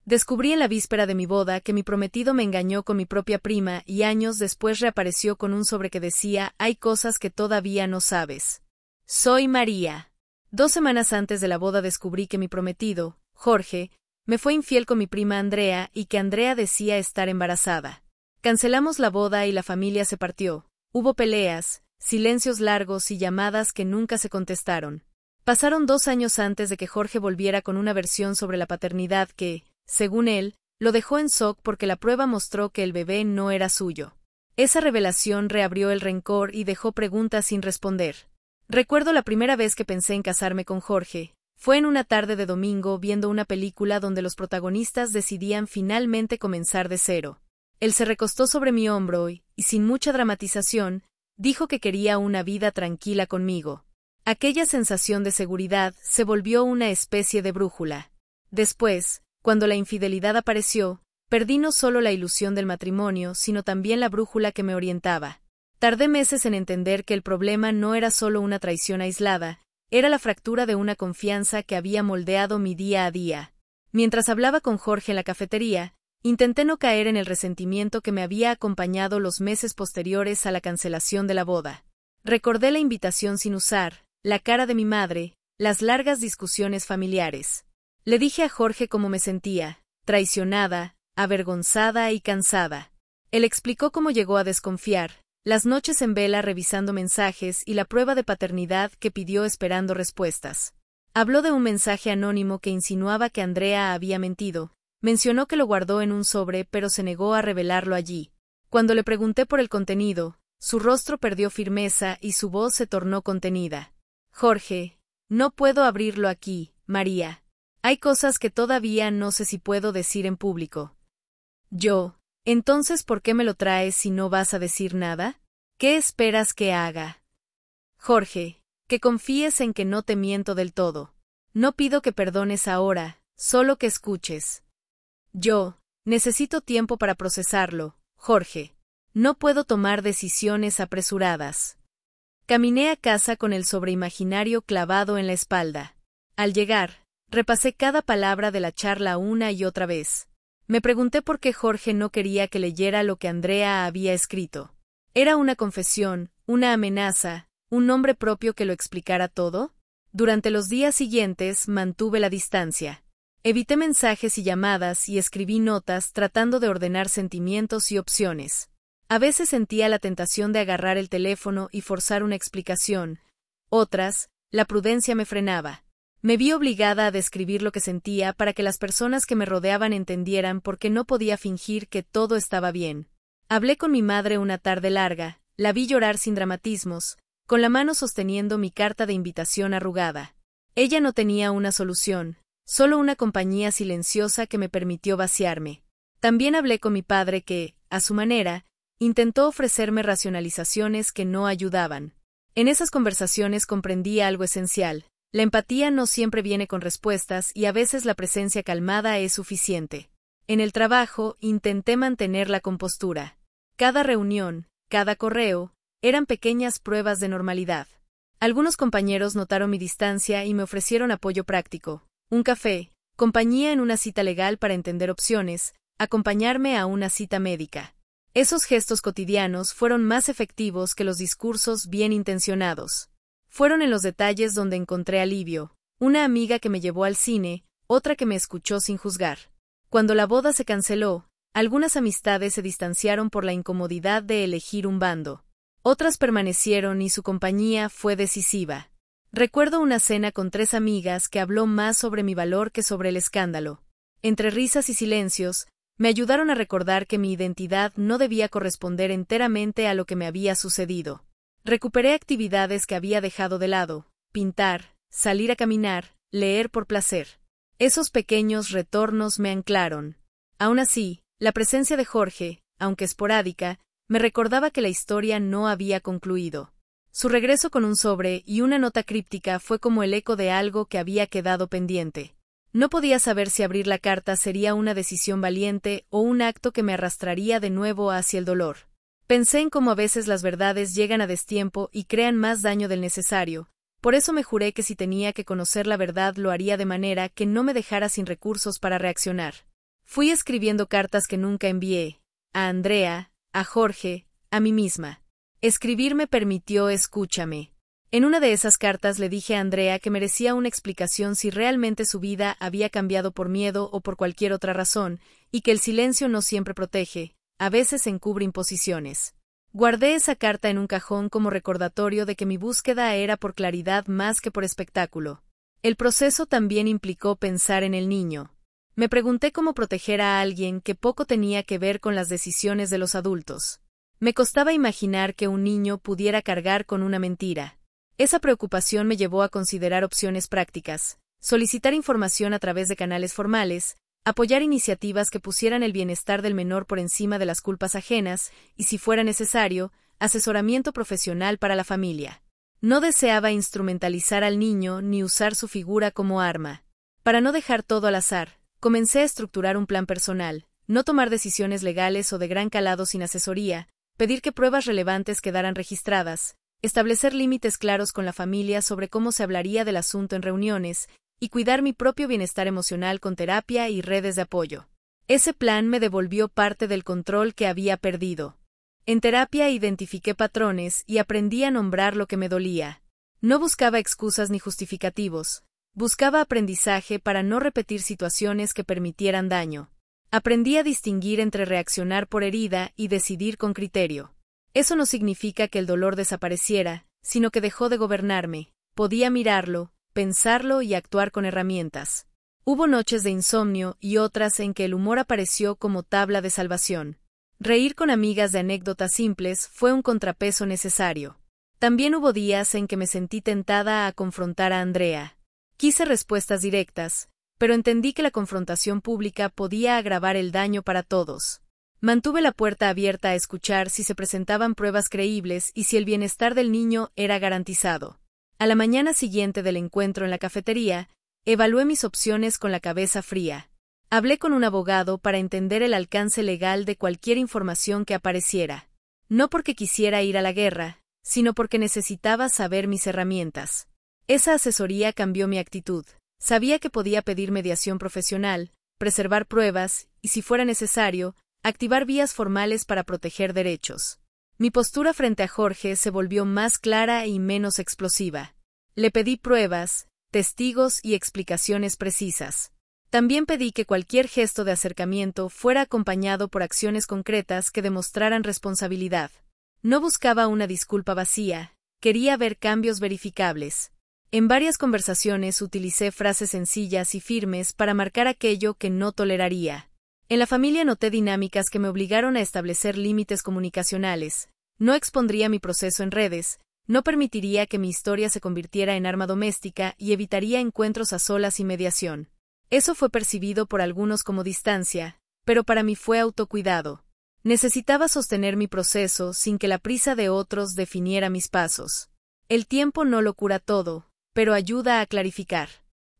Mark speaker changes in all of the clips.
Speaker 1: Descubrí en la víspera de mi boda que mi prometido me engañó con mi propia prima y años después reapareció con un sobre que decía: hay cosas que todavía no sabes. Soy María. 2 semanas antes de la boda descubrí que mi prometido, Jorge, me fue infiel con mi prima Andrea y que Andrea decía estar embarazada. Cancelamos la boda y la familia se partió. Hubo peleas, silencios largos y llamadas que nunca se contestaron. Pasaron 2 años antes de que Jorge volviera con una versión sobre la paternidad que, según él, lo dejó en shock porque la prueba mostró que el bebé no era suyo. Esa revelación reabrió el rencor y dejó preguntas sin responder. Recuerdo la primera vez que pensé en casarme con Jorge. Fue en una tarde de domingo viendo una película donde los protagonistas decidían finalmente comenzar de cero. Él se recostó sobre mi hombro y, sin mucha dramatización, dijo que quería una vida tranquila conmigo. Aquella sensación de seguridad se volvió una especie de brújula. Después, cuando la infidelidad apareció, perdí no solo la ilusión del matrimonio, sino también la brújula que me orientaba. Tardé meses en entender que el problema no era solo una traición aislada, era la fractura de una confianza que había moldeado mi día a día. Mientras hablaba con Jorge en la cafetería, intenté no caer en el resentimiento que me había acompañado los meses posteriores a la cancelación de la boda. Recordé la invitación sin usar, la cara de mi madre, las largas discusiones familiares. Le dije a Jorge cómo me sentía, traicionada, avergonzada y cansada. Él explicó cómo llegó a desconfiar, las noches en vela revisando mensajes y la prueba de paternidad que pidió esperando respuestas. Habló de un mensaje anónimo que insinuaba que Andrea había mentido. Mencionó que lo guardó en un sobre pero se negó a revelarlo allí. Cuando le pregunté por el contenido, su rostro perdió firmeza y su voz se tornó contenida. Jorge, no puedo abrirlo aquí, María. Hay cosas que todavía no sé si puedo decir en público. Entonces, ¿por qué me lo traes si no vas a decir nada? ¿Qué esperas que haga? Jorge, que confíes en que no te miento del todo. No pido que perdones ahora, solo que escuches. Necesito tiempo para procesarlo, Jorge. No puedo tomar decisiones apresuradas. Caminé a casa con el sobreimaginario clavado en la espalda. Al llegar, repasé cada palabra de la charla una y otra vez. Me pregunté por qué Jorge no quería que leyera lo que Andrea había escrito. ¿Era una confesión, una amenaza, un nombre propio que lo explicara todo? Durante los días siguientes mantuve la distancia. Evité mensajes y llamadas y escribí notas tratando de ordenar sentimientos y opciones. A veces sentía la tentación de agarrar el teléfono y forzar una explicación. Otras, la prudencia me frenaba. Me vi obligada a describir lo que sentía para que las personas que me rodeaban entendieran porque no podía fingir que todo estaba bien. Hablé con mi madre una tarde larga, la vi llorar sin dramatismos, con la mano sosteniendo mi carta de invitación arrugada. Ella no tenía una solución, solo una compañía silenciosa que me permitió vaciarme. También hablé con mi padre que, a su manera, intentó ofrecerme racionalizaciones que no ayudaban. En esas conversaciones comprendí algo esencial. La empatía no siempre viene con respuestas y a veces la presencia calmada es suficiente. En el trabajo, intenté mantener la compostura. Cada reunión, cada correo, eran pequeñas pruebas de normalidad. Algunos compañeros notaron mi distancia y me ofrecieron apoyo práctico. Un café, compañía en una cita legal para entender opciones, acompañarme a una cita médica. Esos gestos cotidianos fueron más efectivos que los discursos bien intencionados. Fueron en los detalles donde encontré alivio, una amiga que me llevó al cine, otra que me escuchó sin juzgar. Cuando la boda se canceló, algunas amistades se distanciaron por la incomodidad de elegir un bando. Otras permanecieron y su compañía fue decisiva. Recuerdo una cena con 3 amigas que habló más sobre mi valor que sobre el escándalo. Entre risas y silencios, me ayudaron a recordar que mi identidad no debía corresponder enteramente a lo que me había sucedido. Recuperé actividades que había dejado de lado, pintar, salir a caminar, leer por placer. Esos pequeños retornos me anclaron. Aún así, la presencia de Jorge, aunque esporádica, me recordaba que la historia no había concluido. Su regreso con un sobre y una nota críptica fue como el eco de algo que había quedado pendiente. No podía saber si abrir la carta sería una decisión valiente o un acto que me arrastraría de nuevo hacia el dolor. Pensé en cómo a veces las verdades llegan a destiempo y crean más daño del necesario, por eso me juré que si tenía que conocer la verdad lo haría de manera que no me dejara sin recursos para reaccionar. Fui escribiendo cartas que nunca envié, a Andrea, a Jorge, a mí misma. Escribir me permitió escúchame. En una de esas cartas le dije a Andrea que merecía una explicación si realmente su vida había cambiado por miedo o por cualquier otra razón, y que el silencio no siempre protege, a veces encubre imposiciones. Guardé esa carta en un cajón como recordatorio de que mi búsqueda era por claridad más que por espectáculo. El proceso también implicó pensar en el niño. Me pregunté cómo proteger a alguien que poco tenía que ver con las decisiones de los adultos. Me costaba imaginar que un niño pudiera cargar con una mentira. Esa preocupación me llevó a considerar opciones prácticas, solicitar información a través de canales formales, apoyar iniciativas que pusieran el bienestar del menor por encima de las culpas ajenas y, si fuera necesario, asesoramiento profesional para la familia. No deseaba instrumentalizar al niño ni usar su figura como arma. Para no dejar todo al azar, comencé a estructurar un plan personal, no tomar decisiones legales o de gran calado sin asesoría, pedir que pruebas relevantes quedaran registradas, establecer límites claros con la familia sobre cómo se hablaría del asunto en reuniones, y cuidar mi propio bienestar emocional con terapia y redes de apoyo. Ese plan me devolvió parte del control que había perdido. En terapia identifiqué patrones y aprendí a nombrar lo que me dolía. No buscaba excusas ni justificativos, buscaba aprendizaje para no repetir situaciones que permitieran daño. Aprendí a distinguir entre reaccionar por herida y decidir con criterio. Eso no significa que el dolor desapareciera, sino que dejó de gobernarme, podía mirarlo, pensarlo y actuar con herramientas. Hubo noches de insomnio y otras en que el humor apareció como tabla de salvación. Reír con amigas de anécdotas simples fue un contrapeso necesario. También hubo días en que me sentí tentada a confrontar a Andrea. Quise respuestas directas, pero entendí que la confrontación pública podía agravar el daño para todos. Mantuve la puerta abierta a escuchar si se presentaban pruebas creíbles y si el bienestar del niño era garantizado. A la mañana siguiente del encuentro en la cafetería, evalué mis opciones con la cabeza fría. Hablé con un abogado para entender el alcance legal de cualquier información que apareciera. No porque quisiera ir a la guerra, sino porque necesitaba saber mis herramientas. Esa asesoría cambió mi actitud. Sabía que podía pedir mediación profesional, preservar pruebas y, si fuera necesario, activar vías formales para proteger derechos. Mi postura frente a Jorge se volvió más clara y menos explosiva. Le pedí pruebas, testigos y explicaciones precisas. También pedí que cualquier gesto de acercamiento fuera acompañado por acciones concretas que demostraran responsabilidad. No buscaba una disculpa vacía, quería ver cambios verificables. En varias conversaciones utilicé frases sencillas y firmes para marcar aquello que no toleraría. En la familia noté dinámicas que me obligaron a establecer límites comunicacionales. No expondría mi proceso en redes, no permitiría que mi historia se convirtiera en arma doméstica y evitaría encuentros a solas y mediación. Eso fue percibido por algunos como distancia, pero para mí fue autocuidado. Necesitaba sostener mi proceso sin que la prisa de otros definiera mis pasos. El tiempo no lo cura todo, pero ayuda a clarificar.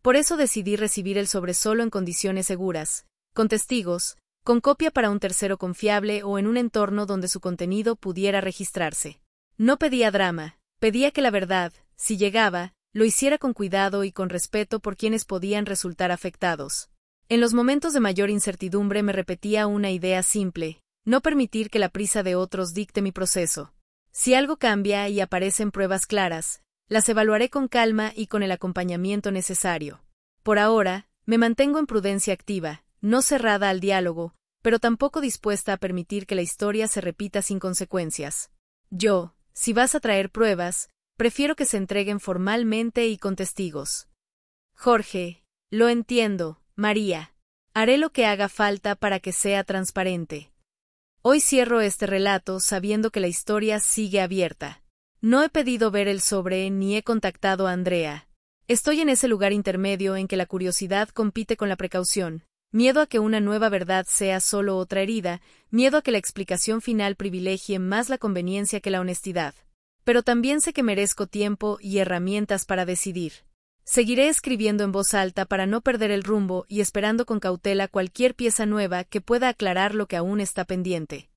Speaker 1: Por eso decidí recibir el sobre solo en condiciones seguras, con testigos, con copia para un tercero confiable o en un entorno donde su contenido pudiera registrarse. No pedía drama, pedía que la verdad, si llegaba, lo hiciera con cuidado y con respeto por quienes podían resultar afectados. En los momentos de mayor incertidumbre me repetía una idea simple: no permitir que la prisa de otros dicte mi proceso. Si algo cambia y aparecen pruebas claras, las evaluaré con calma y con el acompañamiento necesario. Por ahora, me mantengo en prudencia activa, no cerrada al diálogo, pero tampoco dispuesta a permitir que la historia se repita sin consecuencias. Si vas a traer pruebas, prefiero que se entreguen formalmente y con testigos. Jorge, lo entiendo, María. Haré lo que haga falta para que sea transparente. Hoy cierro este relato sabiendo que la historia sigue abierta. No he pedido ver el sobre ni he contactado a Andrea. Estoy en ese lugar intermedio en que la curiosidad compite con la precaución, miedo a que una nueva verdad sea solo otra herida, miedo a que la explicación final privilegie más la conveniencia que la honestidad. Pero también sé que merezco tiempo y herramientas para decidir. Seguiré escribiendo en voz alta para no perder el rumbo y esperando con cautela cualquier pieza nueva que pueda aclarar lo que aún está pendiente.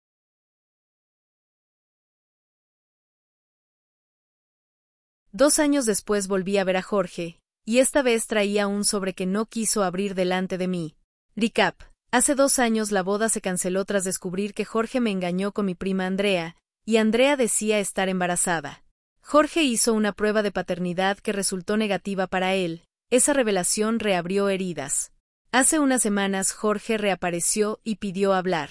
Speaker 1: 2 años después volví a ver a Jorge, y esta vez traía un sobre que no quiso abrir delante de mí. Recap: Hace 2 años la boda se canceló tras descubrir que Jorge me engañó con mi prima Andrea, y Andrea decía estar embarazada. Jorge hizo una prueba de paternidad que resultó negativa para él. Esa revelación reabrió heridas. Hace unas semanas Jorge reapareció y pidió hablar.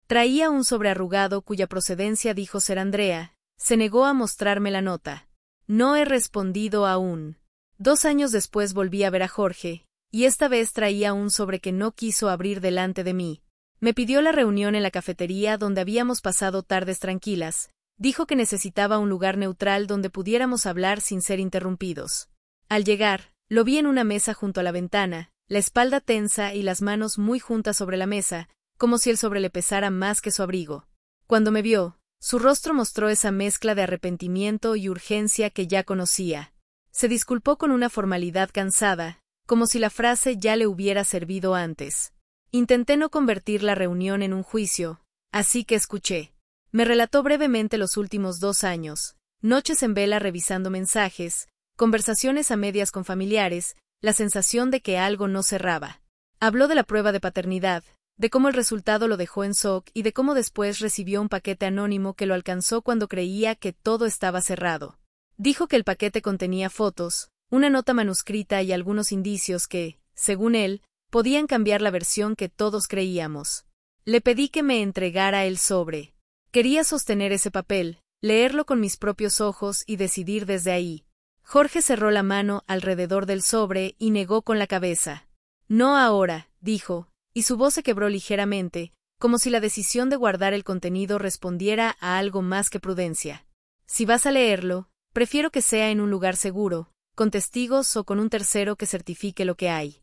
Speaker 1: Traía un sobre arrugado cuya procedencia dijo ser Andrea. Se negó a mostrarme la nota. No he respondido aún. 2 años después volví a ver a Jorge, y esta vez traía un sobre que no quiso abrir delante de mí. Me pidió la reunión en la cafetería donde habíamos pasado tardes tranquilas. Dijo que necesitaba un lugar neutral donde pudiéramos hablar sin ser interrumpidos. Al llegar, lo vi en una mesa junto a la ventana, la espalda tensa y las manos muy juntas sobre la mesa, como si el sobre le pesara más que su abrigo. Cuando me vio, su rostro mostró esa mezcla de arrepentimiento y urgencia que ya conocía. Se disculpó con una formalidad cansada, como si la frase ya le hubiera servido antes. Intenté no convertir la reunión en un juicio, así que escuché. Me relató brevemente los últimos 2 años, noches en vela revisando mensajes, conversaciones a medias con familiares, la sensación de que algo no cerraba. Habló de la prueba de paternidad, de cómo el resultado lo dejó en shock y de cómo después recibió un paquete anónimo que lo alcanzó cuando creía que todo estaba cerrado. Dijo que el paquete contenía fotos, una nota manuscrita y algunos indicios que, según él, podían cambiar la versión que todos creíamos. Le pedí que me entregara el sobre. Quería sostener ese papel, leerlo con mis propios ojos y decidir desde ahí. Jorge cerró la mano alrededor del sobre y negó con la cabeza. No ahora, dijo, y su voz se quebró ligeramente, como si la decisión de guardar el contenido respondiera a algo más que prudencia. Si vas a leerlo, prefiero que sea en un lugar seguro, con testigos o con un tercero que certifique lo que hay.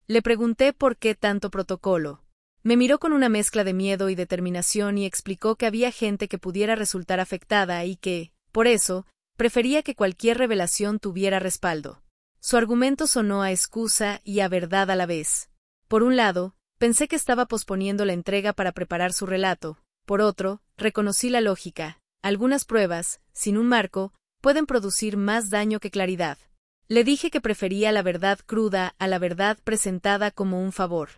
Speaker 1: Le pregunté por qué tanto protocolo. Me miró con una mezcla de miedo y determinación y explicó que había gente que pudiera resultar afectada y que, por eso, prefería que cualquier revelación tuviera respaldo. Su argumento sonó a excusa y a verdad a la vez. Por un lado, pensé que estaba posponiendo la entrega para preparar su relato. Por otro, reconocí la lógica. Algunas pruebas, sin un marco, pueden producir más daño que claridad. Le dije que prefería la verdad cruda a la verdad presentada como un favor.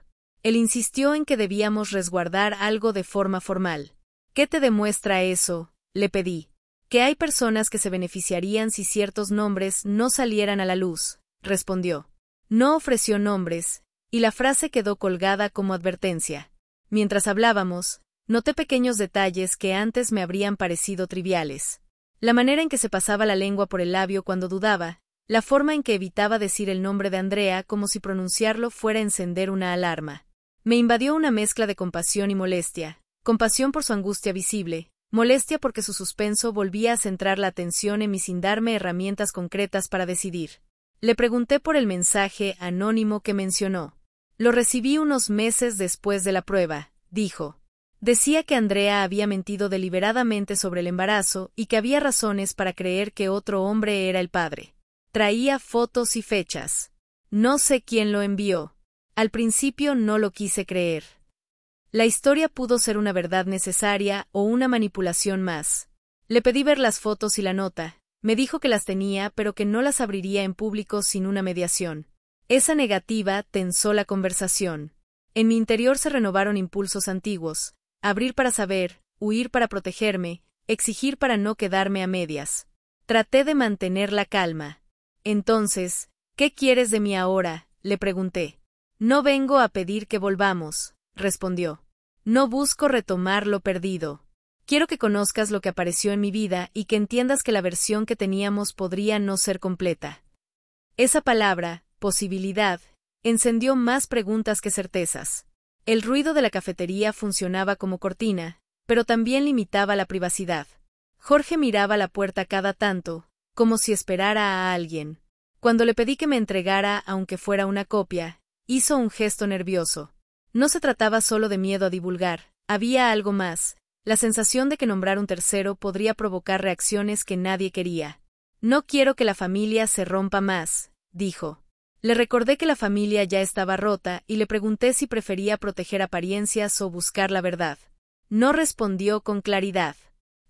Speaker 1: Él insistió en que debíamos resguardar algo de forma formal. ¿Qué te demuestra eso?, le pedí. Que hay personas que se beneficiarían si ciertos nombres no salieran a la luz, respondió. No ofreció nombres, y la frase quedó colgada como advertencia. Mientras hablábamos, noté pequeños detalles que antes me habrían parecido triviales. La manera en que se pasaba la lengua por el labio cuando dudaba, la forma en que evitaba decir el nombre de Andrea como si pronunciarlo fuera a encender una alarma. Me invadió una mezcla de compasión y molestia, compasión por su angustia visible, molestia porque su suspenso volvía a centrar la atención en mí sin darme herramientas concretas para decidir. Le pregunté por el mensaje anónimo que mencionó. Lo recibí unos meses después de la prueba, dijo. Decía que Andrea había mentido deliberadamente sobre el embarazo y que había razones para creer que otro hombre era el padre. Traía fotos y fechas. No sé quién lo envió. Al principio no lo quise creer. La historia pudo ser una verdad necesaria o una manipulación más. Le pedí ver las fotos y la nota. Me dijo que las tenía pero que no las abriría en público sin una mediación. Esa negativa tensó la conversación. En mi interior se renovaron impulsos antiguos. Abrir para saber, huir para protegerme, exigir para no quedarme a medias. Traté de mantener la calma. Entonces, ¿qué quieres de mí ahora?, le pregunté. No vengo a pedir que volvamos, respondió. No busco retomar lo perdido. Quiero que conozcas lo que apareció en mi vida y que entiendas que la versión que teníamos podría no ser completa. Esa palabra, posibilidad, encendió más preguntas que certezas. El ruido de la cafetería funcionaba como cortina, pero también limitaba la privacidad. Jorge miraba la puerta cada tanto, como si esperara a alguien. Cuando le pedí que me entregara, aunque fuera una copia, hizo un gesto nervioso. No se trataba solo de miedo a divulgar, había algo más, la sensación de que nombrar un tercero podría provocar reacciones que nadie quería. No quiero que la familia se rompa más, dijo. Le recordé que la familia ya estaba rota y le pregunté si prefería proteger apariencias o buscar la verdad. No respondió con claridad.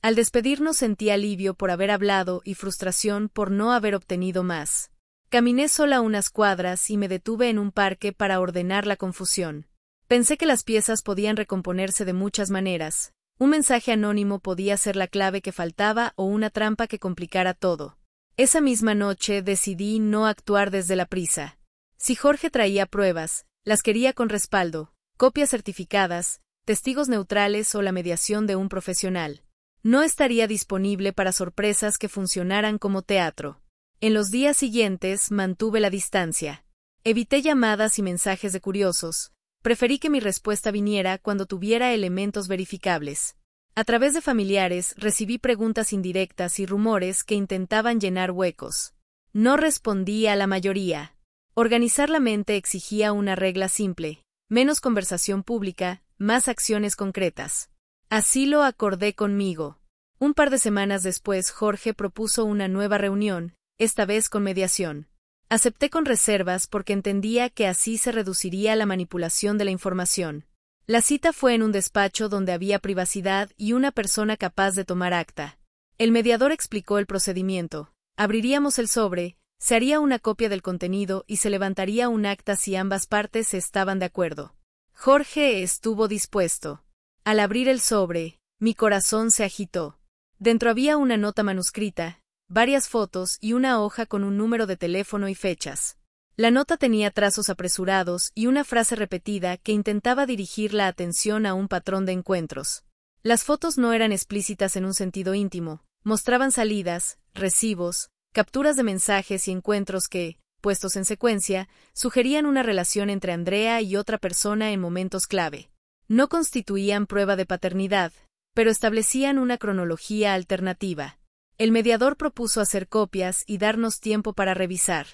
Speaker 1: Al despedirnos sentí alivio por haber hablado y frustración por no haber obtenido más. Caminé sola unas cuadras y me detuve en un parque para ordenar la confusión. Pensé que las piezas podían recomponerse de muchas maneras. Un mensaje anónimo podía ser la clave que faltaba o una trampa que complicara todo. Esa misma noche decidí no actuar desde la prisa. Si Jorge traía pruebas, las quería con respaldo, copias certificadas, testigos neutrales o la mediación de un profesional. No estaría disponible para sorpresas que funcionaran como teatro. En los días siguientes mantuve la distancia. Evité llamadas y mensajes de curiosos. Preferí que mi respuesta viniera cuando tuviera elementos verificables. A través de familiares recibí preguntas indirectas y rumores que intentaban llenar huecos. No respondí a la mayoría. Organizar la mente exigía una regla simple: menos conversación pública, más acciones concretas. Así lo acordé conmigo. Un par de semanas después Jorge propuso una nueva reunión, esta vez con mediación. Acepté con reservas porque entendía que así se reduciría la manipulación de la información. La cita fue en un despacho donde había privacidad y una persona capaz de tomar acta. El mediador explicó el procedimiento. Abriríamos el sobre, se haría una copia del contenido y se levantaría un acta si ambas partes estaban de acuerdo. Jorge estuvo dispuesto. Al abrir el sobre, mi corazón se agitó. Dentro había una nota manuscrita, varias fotos y una hoja con un número de teléfono y fechas. La nota tenía trazos apresurados y una frase repetida que intentaba dirigir la atención a un patrón de encuentros. Las fotos no eran explícitas en un sentido íntimo, mostraban salidas, recibos, capturas de mensajes y encuentros que, puestos en secuencia, sugerían una relación entre Andrea y otra persona en momentos clave. No constituían prueba de paternidad, pero establecían una cronología alternativa. El mediador propuso hacer copias y darnos tiempo para revisar.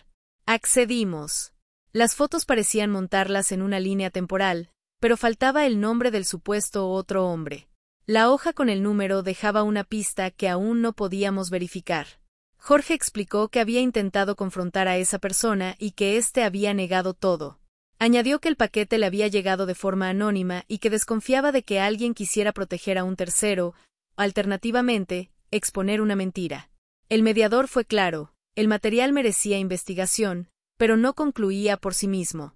Speaker 1: Accedimos. Las fotos parecían montarlas en una línea temporal, pero faltaba el nombre del supuesto otro hombre. La hoja con el número dejaba una pista que aún no podíamos verificar. Jorge explicó que había intentado confrontar a esa persona y que éste había negado todo. Añadió que el paquete le había llegado de forma anónima y que desconfiaba de que alguien quisiera proteger a un tercero, alternativamente, exponer una mentira. El mediador fue claro: el material merecía investigación, pero no concluía por sí mismo.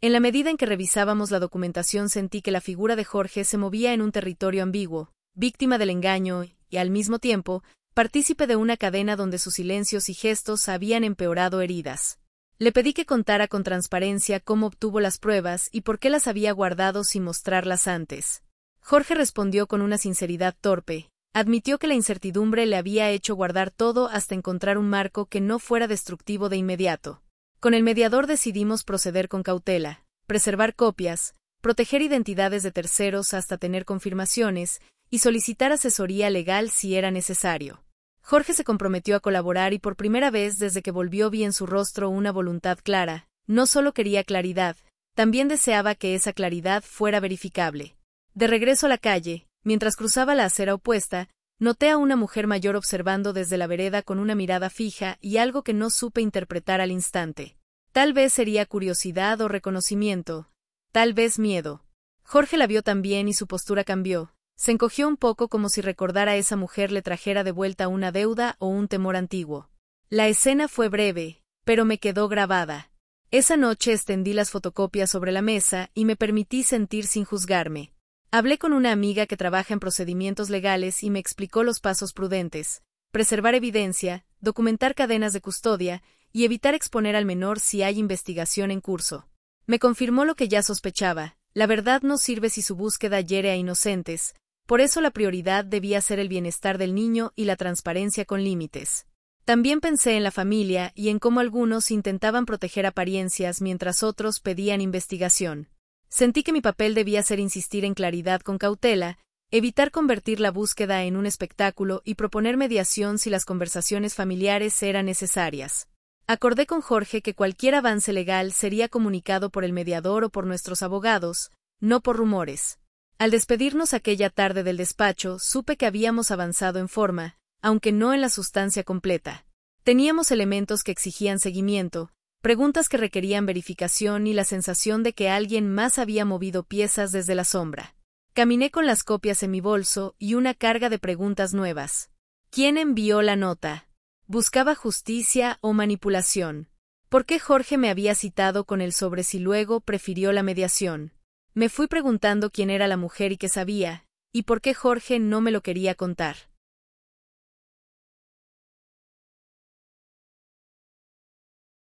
Speaker 1: En la medida en que revisábamos la documentación sentí que la figura de Jorge se movía en un territorio ambiguo, víctima del engaño y, al mismo tiempo, partícipe de una cadena donde sus silencios y gestos habían empeorado heridas. Le pedí que contara con transparencia cómo obtuvo las pruebas y por qué las había guardado sin mostrarlas antes. Jorge respondió con una sinceridad torpe. Admitió que la incertidumbre le había hecho guardar todo hasta encontrar un marco que no fuera destructivo de inmediato. Con el mediador decidimos proceder con cautela, preservar copias, proteger identidades de terceros hasta tener confirmaciones y solicitar asesoría legal si era necesario. Jorge se comprometió a colaborar y por primera vez desde que volvió vi en su rostro una voluntad clara. No solo quería claridad, también deseaba que esa claridad fuera verificable. De regreso a la calle, mientras cruzaba la acera opuesta, noté a una mujer mayor observando desde la vereda con una mirada fija y algo que no supe interpretar al instante. Tal vez sería curiosidad o reconocimiento, tal vez miedo. Jorge la vio también y su postura cambió. Se encogió un poco como si recordar a esa mujer le trajera de vuelta una deuda o un temor antiguo. La escena fue breve, pero me quedó grabada. Esa noche extendí las fotocopias sobre la mesa y me permití sentir sin juzgarme. Hablé con una amiga que trabaja en procedimientos legales y me explicó los pasos prudentes: preservar evidencia, documentar cadenas de custodia y evitar exponer al menor si hay investigación en curso. Me confirmó lo que ya sospechaba: la verdad no sirve si su búsqueda hiere a inocentes, por eso la prioridad debía ser el bienestar del niño y la transparencia con límites. También pensé en la familia y en cómo algunos intentaban proteger apariencias mientras otros pedían investigación. Sentí que mi papel debía ser insistir en claridad con cautela, evitar convertir la búsqueda en un espectáculo y proponer mediación si las conversaciones familiares eran necesarias. Acordé con Jorge que cualquier avance legal sería comunicado por el mediador o por nuestros abogados, no por rumores. Al despedirnos aquella tarde del despacho, supe que habíamos avanzado en forma, aunque no en la sustancia completa. Teníamos elementos que exigían seguimiento, preguntas que requerían verificación y la sensación de que alguien más había movido piezas desde la sombra. Caminé con las copias en mi bolso y una carga de preguntas nuevas. ¿Quién envió la nota? ¿Buscaba justicia o manipulación? ¿Por qué Jorge me había citado con el sobre si luego prefirió la mediación? Me fui preguntando quién era la mujer y qué sabía, y por qué Jorge no me lo quería contar.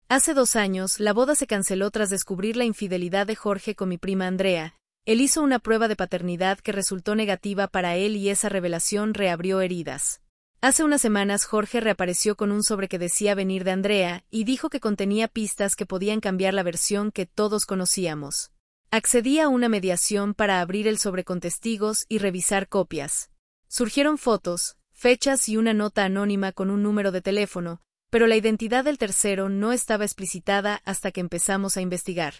Speaker 1: Hace 2 años, la boda se canceló tras descubrir la infidelidad de Jorge con mi prima Andrea. Él hizo una prueba de paternidad que resultó negativa para él y esa revelación reabrió heridas. Hace unas semanas Jorge reapareció con un sobre que decía venir de Andrea y dijo que contenía pistas que podían cambiar la versión que todos conocíamos. Accedí a una mediación para abrir el sobre con testigos y revisar copias. Surgieron fotos, fechas y una nota anónima con un número de teléfono, pero la identidad del tercero no estaba explicitada hasta que empezamos a investigar.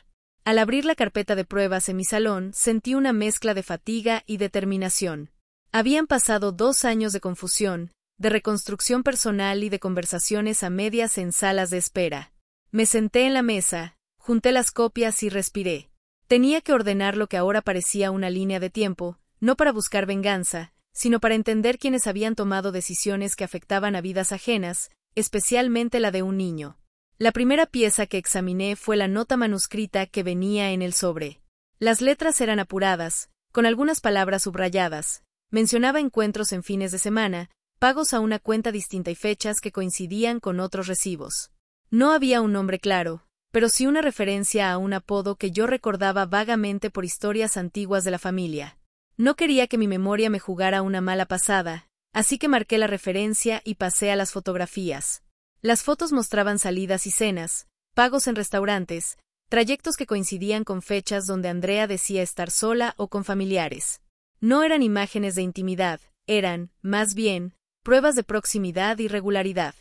Speaker 1: Al abrir la carpeta de pruebas en mi salón, sentí una mezcla de fatiga y determinación. Habían pasado 2 años de confusión, de reconstrucción personal y de conversaciones a medias en salas de espera. Me senté en la mesa, junté las copias y respiré. Tenía que ordenar lo que ahora parecía una línea de tiempo, no para buscar venganza, sino para entender quiénes habían tomado decisiones que afectaban a vidas ajenas, especialmente la de un niño. La primera pieza que examiné fue la nota manuscrita que venía en el sobre. Las letras eran apuradas, con algunas palabras subrayadas. Mencionaba encuentros en fines de semana, pagos a una cuenta distinta y fechas que coincidían con otros recibos. No había un nombre claro, pero sí una referencia a un apodo que yo recordaba vagamente por historias antiguas de la familia. No quería que mi memoria me jugara una mala pasada, así que marqué la referencia y pasé a las fotografías. Las fotos mostraban salidas y cenas, pagos en restaurantes, trayectos que coincidían con fechas donde Andrea decía estar sola o con familiares. No eran imágenes de intimidad, eran, más bien, pruebas de proximidad y regularidad.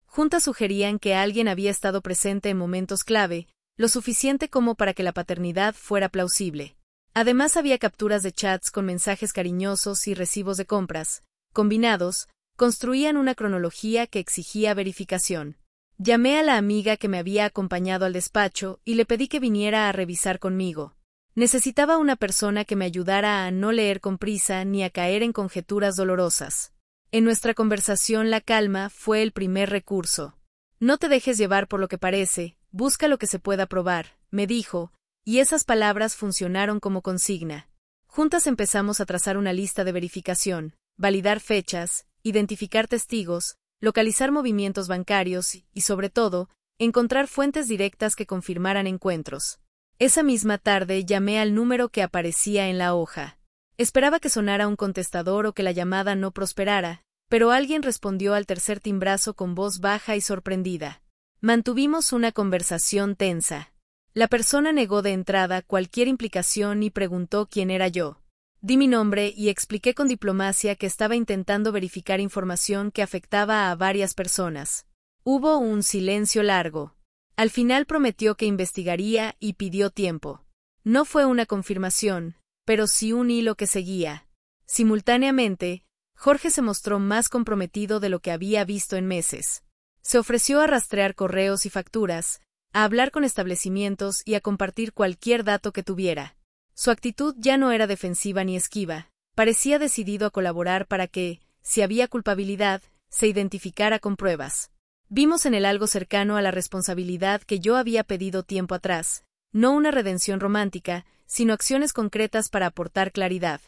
Speaker 1: Juntas sugerían que alguien había estado presente en momentos clave, lo suficiente como para que la paternidad fuera plausible. Además había capturas de chats con mensajes cariñosos y recibos de compras. Combinados, construían una cronología que exigía verificación. Llamé a la amiga que me había acompañado al despacho y le pedí que viniera a revisar conmigo. Necesitaba una persona que me ayudara a no leer con prisa ni a caer en conjeturas dolorosas. En nuestra conversación la calma fue el primer recurso. No te dejes llevar por lo que parece, busca lo que se pueda probar, me dijo, y esas palabras funcionaron como consigna. Juntas empezamos a trazar una lista de verificación, validar fechas, identificar testigos, localizar movimientos bancarios y, sobre todo, encontrar fuentes directas que confirmaran encuentros. Esa misma tarde llamé al número que aparecía en la hoja. Esperaba que sonara un contestador o que la llamada no prosperara, pero alguien respondió al tercer timbrazo con voz baja y sorprendida. Mantuvimos una conversación tensa. La persona negó de entrada cualquier implicación y preguntó quién era yo. Di mi nombre y expliqué con diplomacia que estaba intentando verificar información que afectaba a varias personas. Hubo un silencio largo. Al final prometió que investigaría y pidió tiempo. No fue una confirmación, pero sí un hilo que seguía. Simultáneamente, Jorge se mostró más comprometido de lo que había visto en meses. Se ofreció a rastrear correos y facturas, a hablar con establecimientos y a compartir cualquier dato que tuviera. Su actitud ya no era defensiva ni esquiva, parecía decidido a colaborar para que, si había culpabilidad, se identificara con pruebas. Vimos en él algo cercano a la responsabilidad que yo había pedido tiempo atrás, no una redención romántica, sino acciones concretas para aportar claridad.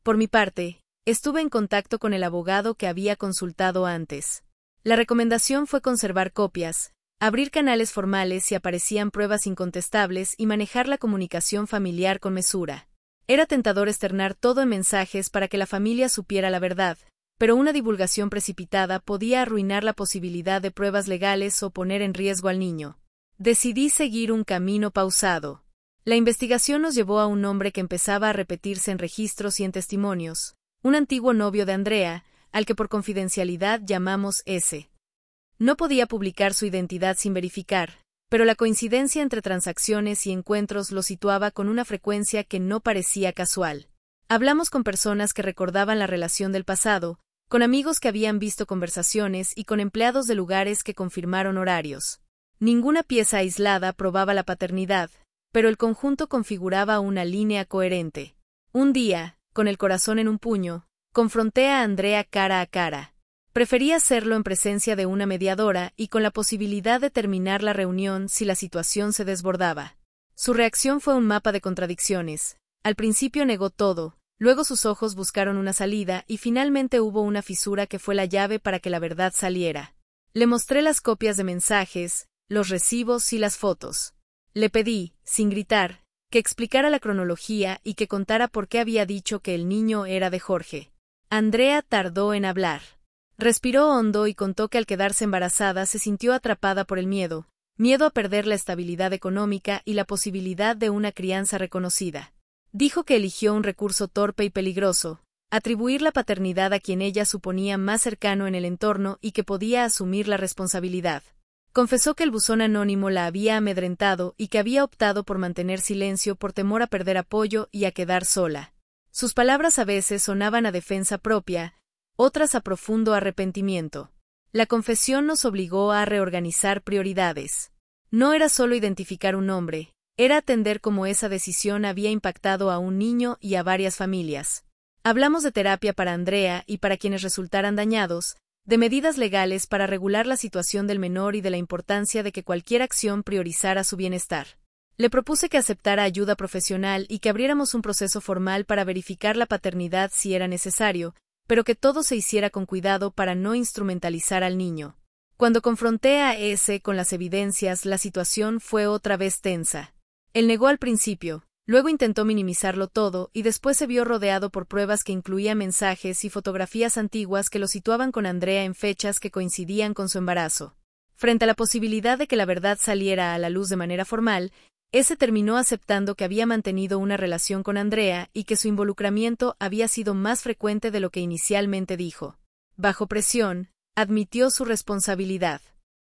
Speaker 1: Por mi parte, estuve en contacto con el abogado que había consultado antes. La recomendación fue conservar copias, abrir canales formales si aparecían pruebas incontestables y manejar la comunicación familiar con mesura. Era tentador externar todo en mensajes para que la familia supiera la verdad, pero una divulgación precipitada podía arruinar la posibilidad de pruebas legales o poner en riesgo al niño. Decidí seguir un camino pausado. La investigación nos llevó a un hombre que empezaba a repetirse en registros y en testimonios, un antiguo novio de Andrea, al que por confidencialidad llamamos S. No podía publicar su identidad sin verificar, pero la coincidencia entre transacciones y encuentros lo situaba con una frecuencia que no parecía casual. Hablamos con personas que recordaban la relación del pasado, con amigos que habían visto conversaciones y con empleados de lugares que confirmaron horarios. Ninguna pieza aislada probaba la paternidad, pero el conjunto configuraba una línea coherente. Un día, con el corazón en un puño, confronté a Andrea cara a cara. Prefería hacerlo en presencia de una mediadora y con la posibilidad de terminar la reunión si la situación se desbordaba. Su reacción fue un mapa de contradicciones. Al principio negó todo, luego sus ojos buscaron una salida y finalmente hubo una fisura que fue la llave para que la verdad saliera. Le mostré las copias de mensajes, los recibos y las fotos. Le pedí, sin gritar, que explicara la cronología y que contara por qué había dicho que el niño era de Jorge. Andrea tardó en hablar. Respiró hondo y contó que al quedarse embarazada se sintió atrapada por el miedo a perder la estabilidad económica y la posibilidad de una crianza reconocida. Dijo que eligió un recurso torpe y peligroso, atribuir la paternidad a quien ella suponía más cercano en el entorno y que podía asumir la responsabilidad. Confesó que el buzón anónimo la había amedrentado y que había optado por mantener silencio por temor a perder apoyo y a quedar sola. Sus palabras a veces sonaban a defensa propia, otras a profundo arrepentimiento. La confesión nos obligó a reorganizar prioridades. No era solo identificar un nombre, era atender cómo esa decisión había impactado a un niño y a varias familias. Hablamos de terapia para Andrea y para quienes resultaran dañados, de medidas legales para regular la situación del menor y de la importancia de que cualquier acción priorizara su bienestar. Le propuse que aceptara ayuda profesional y que abriéramos un proceso formal para verificar la paternidad si era necesario, pero que todo se hiciera con cuidado para no instrumentalizar al niño. Cuando confronté a ese con las evidencias, la situación fue otra vez tensa. Él negó al principio, luego intentó minimizarlo todo y después se vio rodeado por pruebas que incluían mensajes y fotografías antiguas que lo situaban con Andrea en fechas que coincidían con su embarazo. Frente a la posibilidad de que la verdad saliera a la luz de manera formal, ese terminó aceptando que había mantenido una relación con Andrea y que su involucramiento había sido más frecuente de lo que inicialmente dijo. Bajo presión, admitió su responsabilidad.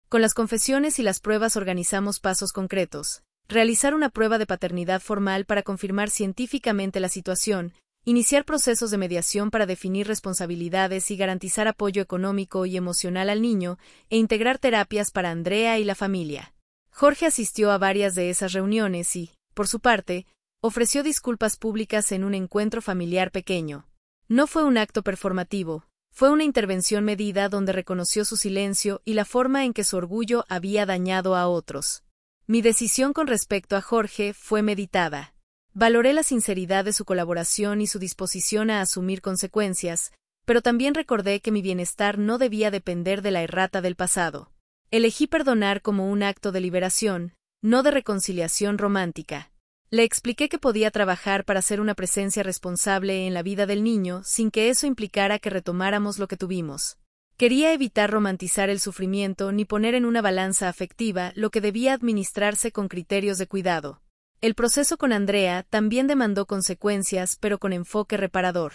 Speaker 1: Con las confesiones y las pruebas organizamos pasos concretos. Realizar una prueba de paternidad formal para confirmar científicamente la situación, iniciar procesos de mediación para definir responsabilidades y garantizar apoyo económico y emocional al niño, e integrar terapias para Andrea y la familia. Jorge asistió a varias de esas reuniones y, por su parte, ofreció disculpas públicas en un encuentro familiar pequeño. No fue un acto performativo, fue una intervención medida donde reconoció su silencio y la forma en que su orgullo había dañado a otros. Mi decisión con respecto a Jorge fue meditada. Valoré la sinceridad de su colaboración y su disposición a asumir consecuencias, pero también recordé que mi bienestar no debía depender de la errata del pasado. Elegí perdonar como un acto de liberación, no de reconciliación romántica. Le expliqué que podía trabajar para ser una presencia responsable en la vida del niño sin que eso implicara que retomáramos lo que tuvimos. Quería evitar romantizar el sufrimiento ni poner en una balanza afectiva lo que debía administrarse con criterios de cuidado. El proceso con Andrea también demandó consecuencias, pero con enfoque reparador.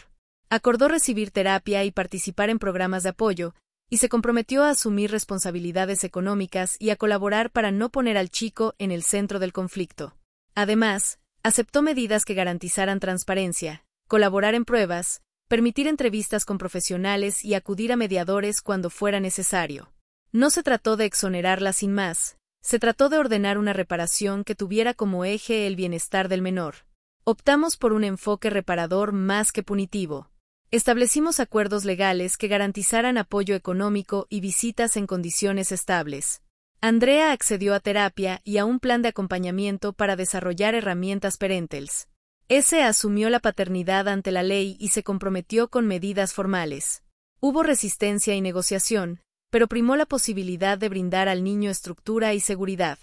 Speaker 1: Acordó recibir terapia y participar en programas de apoyo, y se comprometió a asumir responsabilidades económicas y a colaborar para no poner al chico en el centro del conflicto. Además, aceptó medidas que garantizaran transparencia, colaborar en pruebas, permitir entrevistas con profesionales y acudir a mediadores cuando fuera necesario. No se trató de exonerarla sin más, se trató de ordenar una reparación que tuviera como eje el bienestar del menor. Optamos por un enfoque reparador más que punitivo. Establecimos acuerdos legales que garantizaran apoyo económico y visitas en condiciones estables. Andrea accedió a terapia y a un plan de acompañamiento para desarrollar herramientas parentals. Ese asumió la paternidad ante la ley y se comprometió con medidas formales. Hubo resistencia y negociación, pero primó la posibilidad de brindar al niño estructura y seguridad.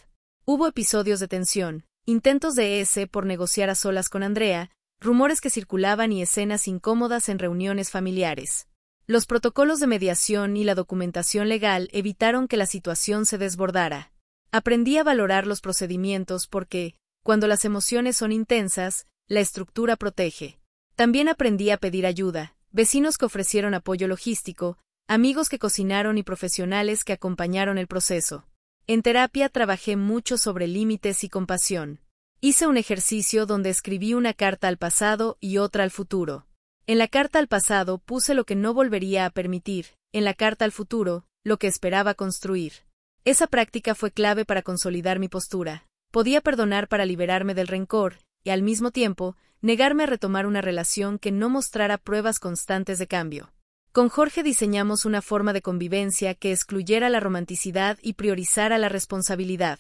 Speaker 1: Hubo episodios de tensión, intentos de ese por negociar a solas con Andrea, rumores que circulaban y escenas incómodas en reuniones familiares. Los protocolos de mediación y la documentación legal evitaron que la situación se desbordara. Aprendí a valorar los procedimientos porque, cuando las emociones son intensas, la estructura protege. También aprendí a pedir ayuda, vecinos que ofrecieron apoyo logístico, amigos que cocinaron y profesionales que acompañaron el proceso. En terapia trabajé mucho sobre límites y compasión. Hice un ejercicio donde escribí una carta al pasado y otra al futuro. En la carta al pasado puse lo que no volvería a permitir, en la carta al futuro, lo que esperaba construir. Esa práctica fue clave para consolidar mi postura. Podía perdonar para liberarme del rencor, y al mismo tiempo, negarme a retomar una relación que no mostrara pruebas constantes de cambio. Con Jorge diseñamos una forma de convivencia que excluyera la romanticidad y priorizara la responsabilidad.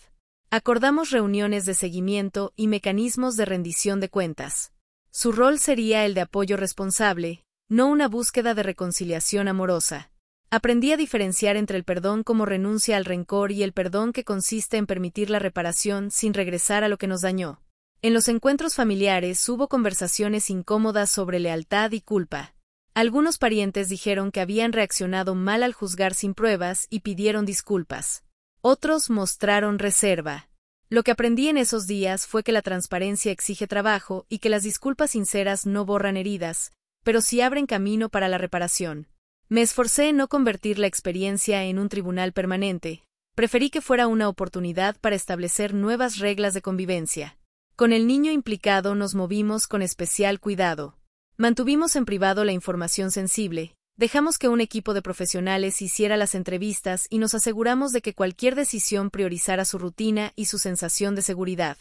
Speaker 1: Acordamos reuniones de seguimiento y mecanismos de rendición de cuentas. Su rol sería el de apoyo responsable, no una búsqueda de reconciliación amorosa. Aprendí a diferenciar entre el perdón como renuncia al rencor y el perdón que consiste en permitir la reparación sin regresar a lo que nos dañó. En los encuentros familiares hubo conversaciones incómodas sobre lealtad y culpa. Algunos parientes dijeron que habían reaccionado mal al juzgar sin pruebas y pidieron disculpas. Otros mostraron reserva. Lo que aprendí en esos días fue que la transparencia exige trabajo y que las disculpas sinceras no borran heridas, pero sí abren camino para la reparación. Me esforcé en no convertir la experiencia en un tribunal permanente. Preferí que fuera una oportunidad para establecer nuevas reglas de convivencia. Con el niño implicado nos movimos con especial cuidado. Mantuvimos en privado la información sensible, dejamos que un equipo de profesionales hiciera las entrevistas y nos aseguramos de que cualquier decisión priorizara su rutina y su sensación de seguridad.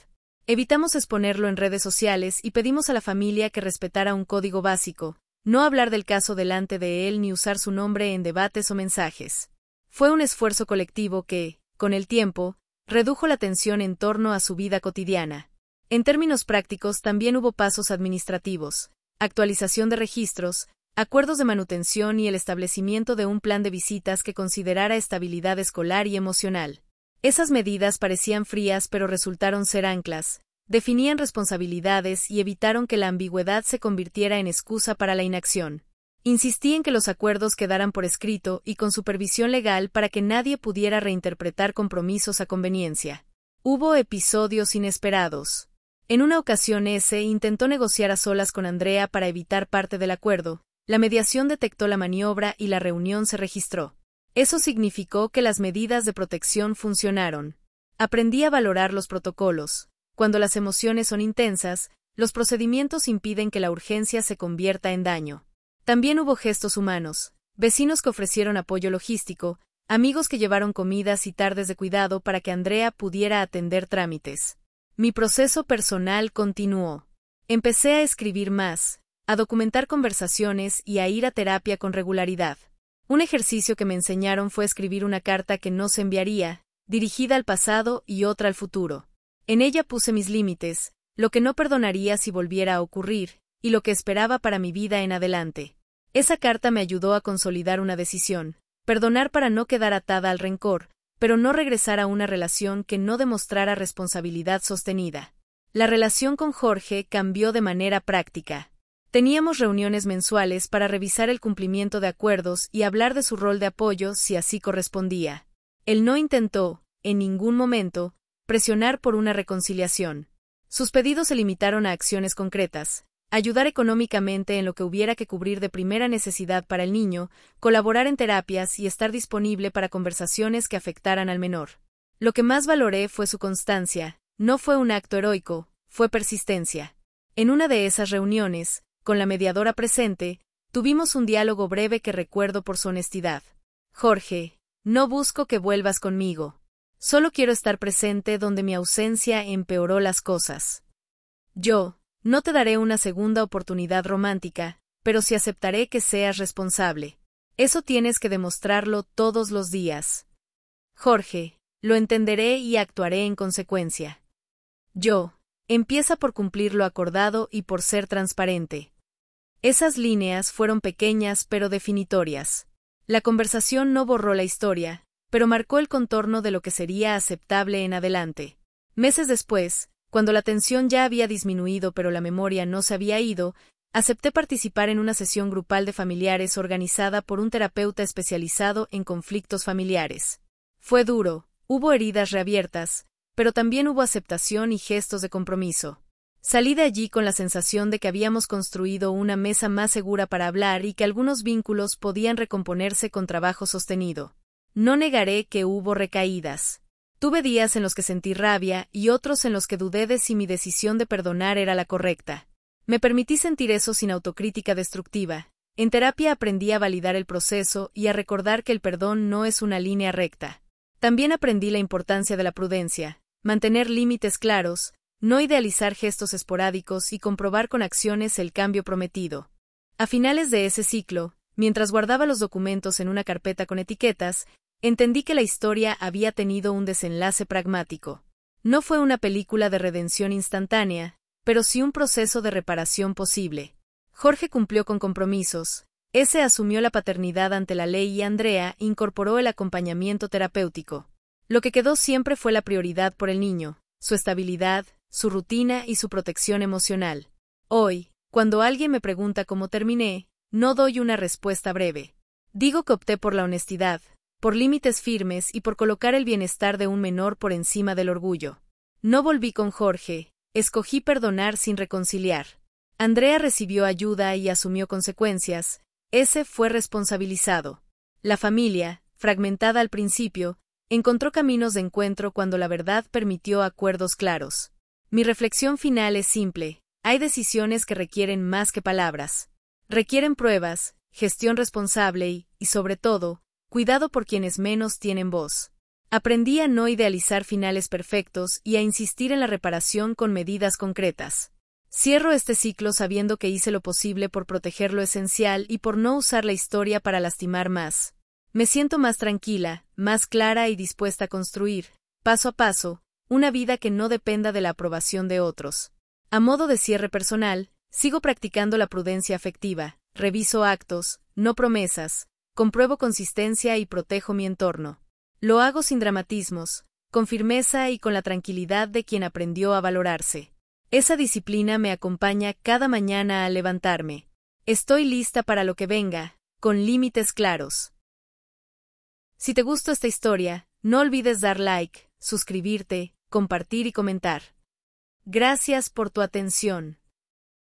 Speaker 1: Evitamos exponerlo en redes sociales y pedimos a la familia que respetara un código básico: no hablar del caso delante de él ni usar su nombre en debates o mensajes. Fue un esfuerzo colectivo que, con el tiempo, redujo la tensión en torno a su vida cotidiana. En términos prácticos también hubo pasos administrativos, actualización de registros, acuerdos de manutención y el establecimiento de un plan de visitas que considerara estabilidad escolar y emocional. Esas medidas parecían frías pero resultaron ser anclas, definían responsabilidades y evitaron que la ambigüedad se convirtiera en excusa para la inacción. Insistí en que los acuerdos quedaran por escrito y con supervisión legal para que nadie pudiera reinterpretar compromisos a conveniencia. Hubo episodios inesperados. En una ocasión intentó negociar a solas con Andrea para evitar parte del acuerdo. La mediación detectó la maniobra y la reunión se registró. Eso significó que las medidas de protección funcionaron. Aprendí a valorar los protocolos. Cuando las emociones son intensas, los procedimientos impiden que la urgencia se convierta en daño. También hubo gestos humanos, vecinos que ofrecieron apoyo logístico, amigos que llevaron comidas y tardes de cuidado para que Andrea pudiera atender trámites. Mi proceso personal continuó. Empecé a escribir más, a documentar conversaciones y a ir a terapia con regularidad. Un ejercicio que me enseñaron fue escribir una carta que no se enviaría, dirigida al pasado y otra al futuro. En ella puse mis límites, lo que no perdonaría si volviera a ocurrir, y lo que esperaba para mi vida en adelante. Esa carta me ayudó a consolidar una decisión: perdonar para no quedar atada al rencor, pero no regresar a una relación que no demostrara responsabilidad sostenida. La relación con Jorge cambió de manera práctica. Teníamos reuniones mensuales para revisar el cumplimiento de acuerdos y hablar de su rol de apoyo si así correspondía. Él no intentó, en ningún momento, presionar por una reconciliación. Sus pedidos se limitaron a acciones concretas: ayudar económicamente en lo que hubiera que cubrir de primera necesidad para el niño, colaborar en terapias y estar disponible para conversaciones que afectaran al menor. Lo que más valoré fue su constancia. No fue un acto heroico, fue persistencia. En una de esas reuniones, con la mediadora presente, tuvimos un diálogo breve que recuerdo por su honestidad. Jorge, no busco que vuelvas conmigo. Solo quiero estar presente donde mi ausencia empeoró las cosas. Yo no te daré una segunda oportunidad romántica, pero sí aceptaré que seas responsable. Eso tienes que demostrarlo todos los días. Jorge, lo entenderé y actuaré en consecuencia. Yo, empieza por cumplir lo acordado y por ser transparente. Esas líneas fueron pequeñas pero definitorias. La conversación no borró la historia, pero marcó el contorno de lo que sería aceptable en adelante. Meses después, cuando la tensión ya había disminuido pero la memoria no se había ido, acepté participar en una sesión grupal de familiares organizada por un terapeuta especializado en conflictos familiares. Fue duro, hubo heridas reabiertas, pero también hubo aceptación y gestos de compromiso. Salí de allí con la sensación de que habíamos construido una mesa más segura para hablar y que algunos vínculos podían recomponerse con trabajo sostenido. No negaré que hubo recaídas. Tuve días en los que sentí rabia y otros en los que dudé de si mi decisión de perdonar era la correcta. Me permití sentir eso sin autocrítica destructiva. En terapia aprendí a validar el proceso y a recordar que el perdón no es una línea recta. También aprendí la importancia de la prudencia, mantener límites claros, no idealizar gestos esporádicos y comprobar con acciones el cambio prometido. A finales de ese ciclo, mientras guardaba los documentos en una carpeta con etiquetas, entendí que la historia había tenido un desenlace pragmático. No fue una película de redención instantánea, pero sí un proceso de reparación posible. Jorge cumplió con compromisos. Ese asumió la paternidad ante la ley y Andrea incorporó el acompañamiento terapéutico. Lo que quedó siempre fue la prioridad por el niño, su estabilidad, su rutina y su protección emocional. Hoy, cuando alguien me pregunta cómo terminé, no doy una respuesta breve. Digo que opté por la honestidad, por límites firmes y por colocar el bienestar de un menor por encima del orgullo. No volví con Jorge, escogí perdonar sin reconciliar. Andrea recibió ayuda y asumió consecuencias, ese fue responsabilizado. La familia, fragmentada al principio, encontró caminos de encuentro cuando la verdad permitió acuerdos claros. Mi reflexión final es simple, hay decisiones que requieren más que palabras. Requieren pruebas, gestión responsable y, sobre todo, cuidado por quienes menos tienen voz. Aprendí a no idealizar finales perfectos y a insistir en la reparación con medidas concretas. Cierro este ciclo sabiendo que hice lo posible por proteger lo esencial y por no usar la historia para lastimar más. Me siento más tranquila, más clara y dispuesta a construir, paso a paso, una vida que no dependa de la aprobación de otros. A modo de cierre personal, sigo practicando la prudencia afectiva, reviso actos, no promesas, compruebo consistencia y protejo mi entorno. Lo hago sin dramatismos, con firmeza y con la tranquilidad de quien aprendió a valorarse. Esa disciplina me acompaña cada mañana al levantarme. Estoy lista para lo que venga, con límites claros. Si te gustó esta historia, no olvides dar like, suscribirte, compartir y comentar. Gracias por tu atención.